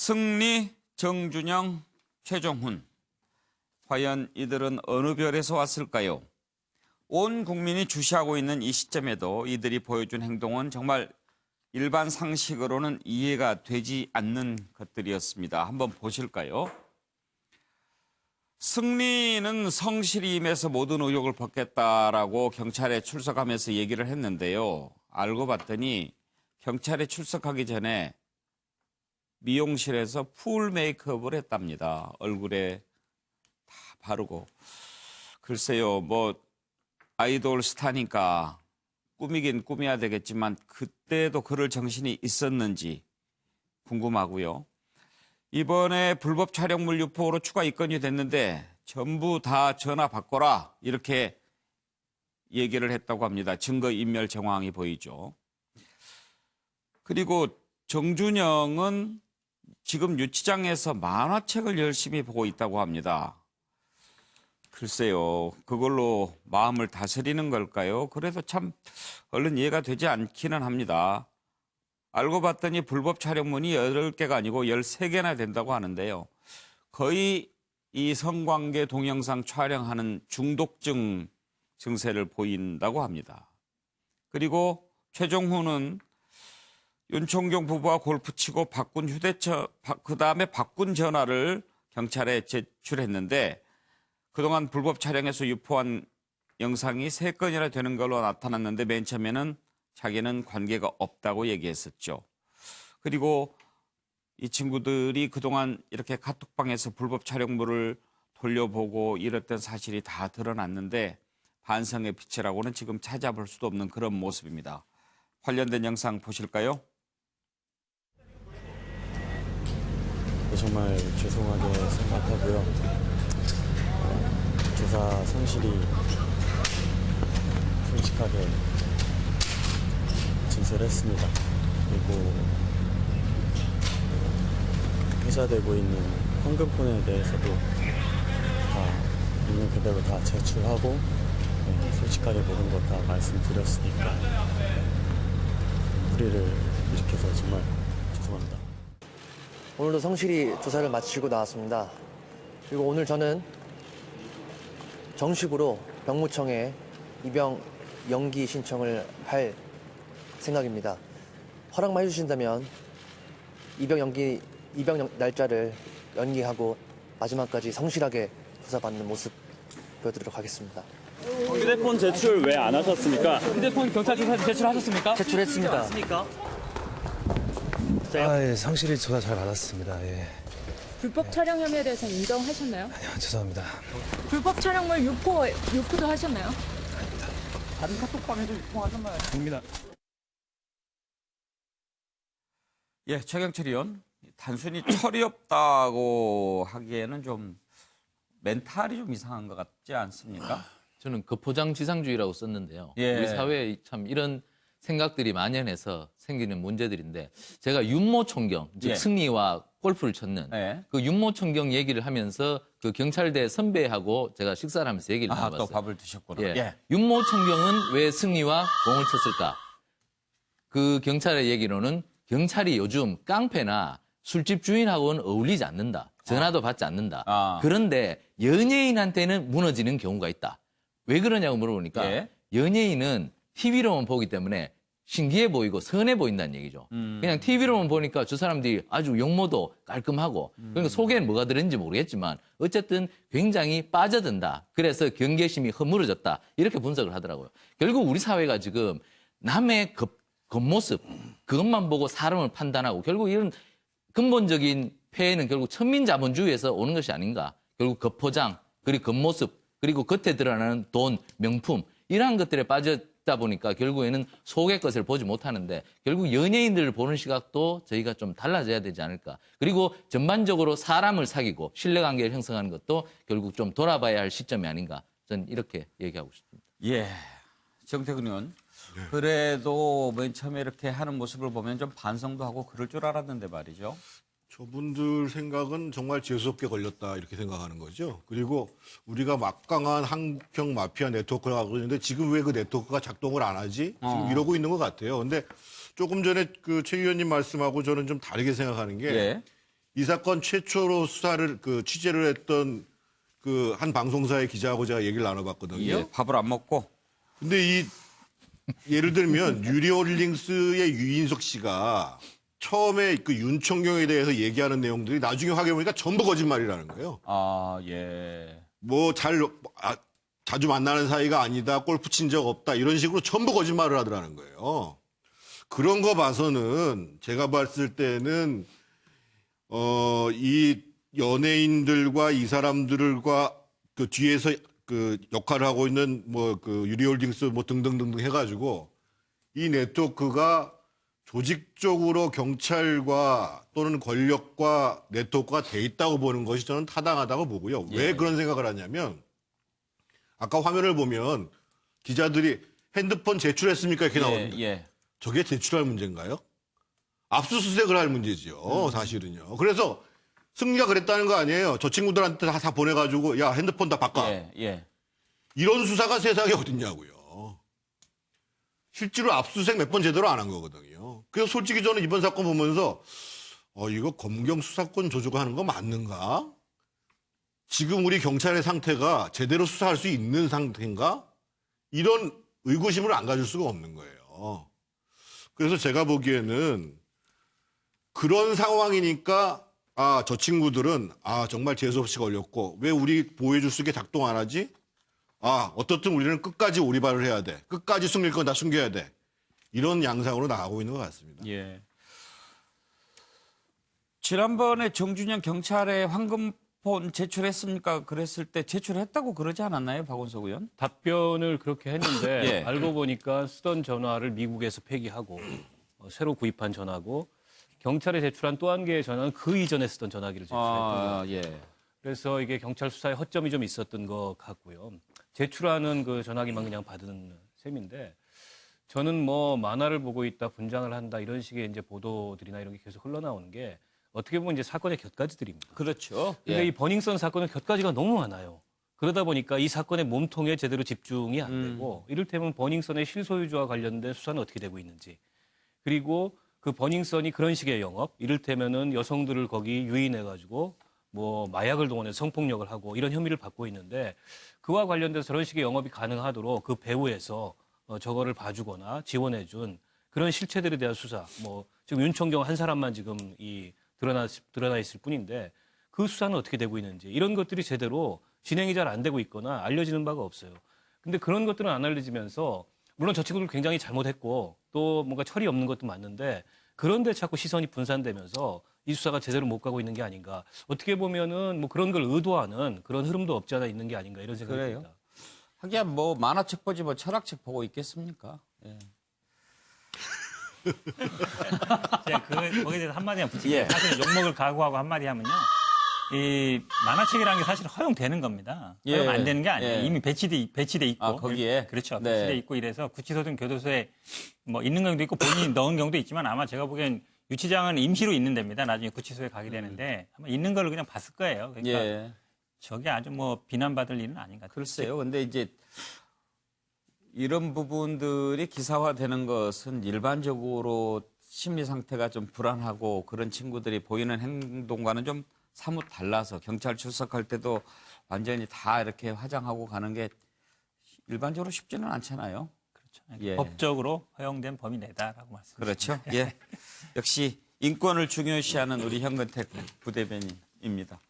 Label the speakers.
Speaker 1: 승리, 정준영, 최종훈. 과연 이들은 어느 별에서 왔을까요? 온 국민이 주시하고 있는 이 시점에도 이들이 보여준 행동은 정말 일반 상식으로는 이해가 되지 않는 것들이었습니다. 한번 보실까요? 승리는 성실히 임해서 모든 의혹을 벗겠다라고 경찰에 출석하면서 얘기를 했는데요. 알고 봤더니 경찰에 출석하기 전에 미용실에서 풀 메이크업을 했답니다. 얼굴에 다 바르고. 글쎄요, 뭐 아이돌 스타니까 꾸미긴 꾸며야 되겠지만 그때도 그럴 정신이 있었는지 궁금하고요. 이번에 불법 촬영물 유포로 추가 입건이 됐는데 전부 다 전화 바꿔라 이렇게 얘기를 했다고 합니다. 증거인멸 정황이 보이죠. 그리고 정준영은 지금 유치장에서 만화책을 열심히 보고 있다고 합니다. 글쎄요, 그걸로 마음을 다스리는 걸까요? 그래도 참 얼른 이해가 되지 않기는 합니다. 알고 봤더니 불법 촬영문이 8개가 아니고 13개나 된다고 하는데요. 거의 이 성관계 동영상 촬영하는 중독증 증세를 보인다고 합니다. 그리고 최종훈은 윤총경 부부와 골프 치고 바꾼 그다음에 바꾼 전화를 경찰에 제출했는데 그동안 불법 촬영에서 유포한 영상이 3건이나 되는 걸로 나타났는데 맨 처음에는 자기는 관계가 없다고 얘기했었죠. 그리고 이 친구들이 그동안 이렇게 카톡방에서 불법 촬영물을 돌려보고 이랬던 사실이 다 드러났는데 반성의 빛이라고는 지금 찾아볼 수도 없는 그런 모습입니다. 관련된 영상 보실까요?
Speaker 2: 정말 죄송하게 생각하고요. 조사 성실히 솔직하게 진술했습니다. 그리고 회자되고 있는 현금폰에 대해서도 다 있는 그대로 다 제출하고 솔직하게 모든 것 다 말씀드렸으니까 불의를 일으켜서 정말 죄송합니다.
Speaker 3: 오늘도 성실히 조사를 마치고 나왔습니다. 그리고 오늘 저는 정식으로 병무청에 입영 연기 신청을 할 생각입니다. 허락만 해주신다면 입영 날짜를 연기하고 마지막까지 성실하게 조사받는 모습 보여드리도록 하겠습니다.
Speaker 4: 휴대폰 제출 왜 안 하셨습니까?
Speaker 5: 휴대폰 경찰 조사에 제출하셨습니까?
Speaker 3: 제출했습니다.
Speaker 6: 예, 성실히 조사 잘 받았습니다. 예.
Speaker 7: 불법 촬영 혐의에 대해서 인정하셨나요?
Speaker 6: 아니요, 죄송합니다.
Speaker 7: 불법 촬영물 유포도 하셨나요?
Speaker 5: 다른 카톡방에도 유통하셨나요?
Speaker 6: 아닙니다.
Speaker 1: 예, 최경철 의원. 단순히 철이 없다고 하기에는 좀 멘탈이 좀 이상한 것 같지 않습니까?
Speaker 8: 저는 거포장지상주의라고 썼는데요.
Speaker 1: 예.
Speaker 8: 우리 사회에 참 이런 생각들이 만연해서 생기는 문제들인데 제가 윤모총경, 즉
Speaker 1: 예.
Speaker 8: 승리와 골프를 쳤는
Speaker 1: 예.
Speaker 8: 그 윤모총경 얘기를 하면서 그 경찰대 선배하고 제가 식사를 하면서 얘기를
Speaker 1: 또
Speaker 8: 나눠봤어요.
Speaker 1: 밥을 드셨구나.
Speaker 8: 예.
Speaker 1: 예.
Speaker 8: 윤모총경은 왜 승리와 공을 쳤을까? 그 경찰의 얘기로는 경찰이 요즘 깡패나 술집 주인하고는 어울리지 않는다. 전화도 받지 않는다. 그런데 연예인한테는 무너지는 경우가 있다. 왜 그러냐고 물어보니까
Speaker 1: 예.
Speaker 8: 연예인은 TV로만 보기 때문에 신기해 보이고 선해 보인다는 얘기죠. 그냥 TV로만 보니까 저 사람들이 아주 용모도 깔끔하고 그러니까 속에는 뭐가 들었는지 모르겠지만 어쨌든 굉장히 빠져든다. 그래서 경계심이 허물어졌다. 이렇게 분석을 하더라고요. 결국 우리 사회가 지금 남의 겉모습 그것만 보고 사람을 판단하고 결국 이런 근본적인 폐해는 결국 천민자본주의에서 오는 것이 아닌가. 결국 겉포장 그리고 겉모습 그리고 겉에 드러나는 돈, 명품 이러한 것들에 빠졌다 보니까 결국에는 속의 것을 보지 못하는데 결국 연예인들을 보는 시각도 저희가 좀 달라져야 되지 않을까. 그리고 전반적으로 사람을 사귀고 신뢰관계를 형성하는 것도 결국 좀 돌아봐야 할 시점이 아닌가. 저는 이렇게 얘기하고 싶습니다.
Speaker 1: 예. 정태근 의원. 그래도 맨 처음에 이렇게 하는 모습을 보면 좀 반성도 하고 그럴 줄 알았는데 말이죠.
Speaker 9: 저분들 생각은 정말 재수없게 걸렸다 이렇게 생각하는 거죠. 그리고 우리가 막강한 한국형 마피아 네트워크를 하고 있는데 지금 왜 그 네트워크가 작동을 안 하지? 지금 이러고 있는 것 같아요. 근데 조금 전에 그 최 의원님 말씀하고 저는 좀 다르게 생각하는 게
Speaker 1: 예.
Speaker 9: 이 사건 최초로 수사를 취재를 했던 그 한 방송사의 기자하고 제가 얘기를 나눠봤거든요.
Speaker 1: 예, 밥을 안 먹고.
Speaker 9: 근데 예를 들면 유리홀딩스의 유인석 씨가 처음에 그 윤총경에 대해서 얘기하는 내용들이 나중에 확인해 보니까 전부 거짓말이라는 거예요.
Speaker 1: 아, 예.
Speaker 9: 뭐 자주 만나는 사이가 아니다, 골프 친 적 없다 이런 식으로 전부 거짓말을 하더라는 거예요. 그런 거 봐서는 제가 봤을 때는 이 연예인들과 이 사람들과 그 뒤에서 그 역할을 하고 있는 뭐 그 유리홀딩스 뭐 등등등등 해가지고 이 네트워크가 조직적으로 경찰과 또는 권력과 네트워크가 돼 있다고 보는 것이 저는 타당하다고 보고요. 왜 그런 생각을 하냐면 아까 화면을 보면 기자들이 핸드폰 제출했습니까 이렇게 나오는데
Speaker 1: 예.
Speaker 9: 저게 제출할 문제인가요? 압수수색을 할 문제지요, 사실은요. 그래서 승리가 그랬다는 거 아니에요. 저 친구들한테 다 보내가지고 야 핸드폰 다 바꿔.
Speaker 1: 예.
Speaker 9: 이런 수사가 세상에 어딨냐고요. 실제로 압수수색 몇 번 제대로 안 한 거거든요. 그래서 솔직히 저는 이번 사건 보면서 이거 검경 수사권 조조하는 거 맞는가? 지금 우리 경찰의 상태가 제대로 수사할 수 있는 상태인가? 이런 의구심을 안 가질 수가 없는 거예요. 그래서 제가 보기에는 그런 상황이니까 저 친구들은 정말 재수없이 걸렸고 왜 우리 보호해줄 수 있게 작동 안 하지? 어떻든 우리는 끝까지 오리발을 해야 돼. 끝까지 숨길 건 다 숨겨야 돼. 이런 양상으로 나가고 있는 것 같습니다.
Speaker 1: 예. 지난번에 정준영 경찰에 황금폰 제출했습니까? 그랬을 때 제출했다고 그러지 않았나요, 박원석 의원?
Speaker 10: 답변을 그렇게 했는데
Speaker 1: 예.
Speaker 10: 알고 보니까 쓰던 전화를 미국에서 폐기하고 새로 구입한 전화고 경찰에 제출한 또 한 개의 전화는 그 이전에 쓰던 전화기를 제출했던 거예요.
Speaker 1: 예.
Speaker 10: 그래서 이게 경찰 수사에 허점이 좀 있었던 것 같고요. 제출하는 그 전화기만 그냥 받은 셈인데 저는 뭐 만화를 보고 있다, 분장을 한다 이런 식의 이제 보도들이나 이런 게 계속 흘러나오는 게 어떻게 보면 이제 사건의 곁가지들입니다.
Speaker 1: 그렇죠.
Speaker 10: 근데 이 버닝썬 사건은 곁가지가 너무 많아요. 그러다 보니까 이 사건의 몸통에 제대로 집중이 안 되고 이를테면 버닝썬의 실소유주와 관련된 수사는 어떻게 되고 있는지 그리고 그 버닝썬이 그런 식의 영업, 이를테면은 여성들을 거기 유인해가지고 뭐 마약을 동원해서 성폭력을 하고 이런 혐의를 받고 있는데 그와 관련돼서 저런 식의 영업이 가능하도록 그 배후에서 저거를 봐주거나 지원해준 그런 실체들에 대한 수사, 뭐 지금 윤총경 한 사람만 지금 드러나 있을 뿐인데 그 수사는 어떻게 되고 있는지 이런 것들이 제대로 진행이 잘 안 되고 있거나 알려지는 바가 없어요. 근데 그런 것들은 안 알려지면서 물론 저 친구들 굉장히 잘못했고 또 뭔가 철이 없는 것도 맞는데 그런데 자꾸 시선이 분산되면서 이 수사가 제대로 못 가고 있는 게 아닌가. 어떻게 보면은 뭐 그런 걸 의도하는 그런 흐름도 없지 않아 있는 게 아닌가 이런 생각이
Speaker 1: 그래요?
Speaker 10: 듭니다.
Speaker 1: 하기야 뭐 만화책 보지 뭐 철학책 보고 있겠습니까? 예.
Speaker 5: 제가 거기에 대해서 한마디만 붙일게요.
Speaker 1: 예.
Speaker 5: 사실 욕먹을 각오하고 한마디 하면요. 이 만화책이라는 게 사실 허용되는 겁니다. 허용 안 되는 게 아니에요.
Speaker 1: 예.
Speaker 5: 이미 배치돼 있고.
Speaker 1: 거기에?
Speaker 5: 그렇죠.
Speaker 1: 네.
Speaker 5: 배치돼 있고 이래서 구치소든 교도소에 뭐 있는 경우도 있고 본인이 넣은 경우도 있지만 아마 제가 보기엔 유치장은 임시로 있는 데입니다. 나중에 구치소에 가게 되는데 아마 있는 걸로 그냥 봤을 거예요. 그러니까
Speaker 1: 예.
Speaker 5: 저게 아주 뭐 비난받을 일은 아닌 것 같아요.
Speaker 1: 글쎄요. 근데 이제 이런 부분들이 기사화되는 것은 일반적으로 심리 상태가 좀 불안하고 그런 친구들이 보이는 행동과는 좀 사뭇 달라서 경찰 출석할 때도 완전히 다 이렇게 화장하고 가는 게 일반적으로 쉽지는 않잖아요.
Speaker 5: 그렇죠.
Speaker 1: 예.
Speaker 5: 법적으로 허용된 범위 내다라고 말씀드립니다.
Speaker 1: 그렇죠. 예. 역시 인권을 중요시하는 우리 현근택 부대변인입니다.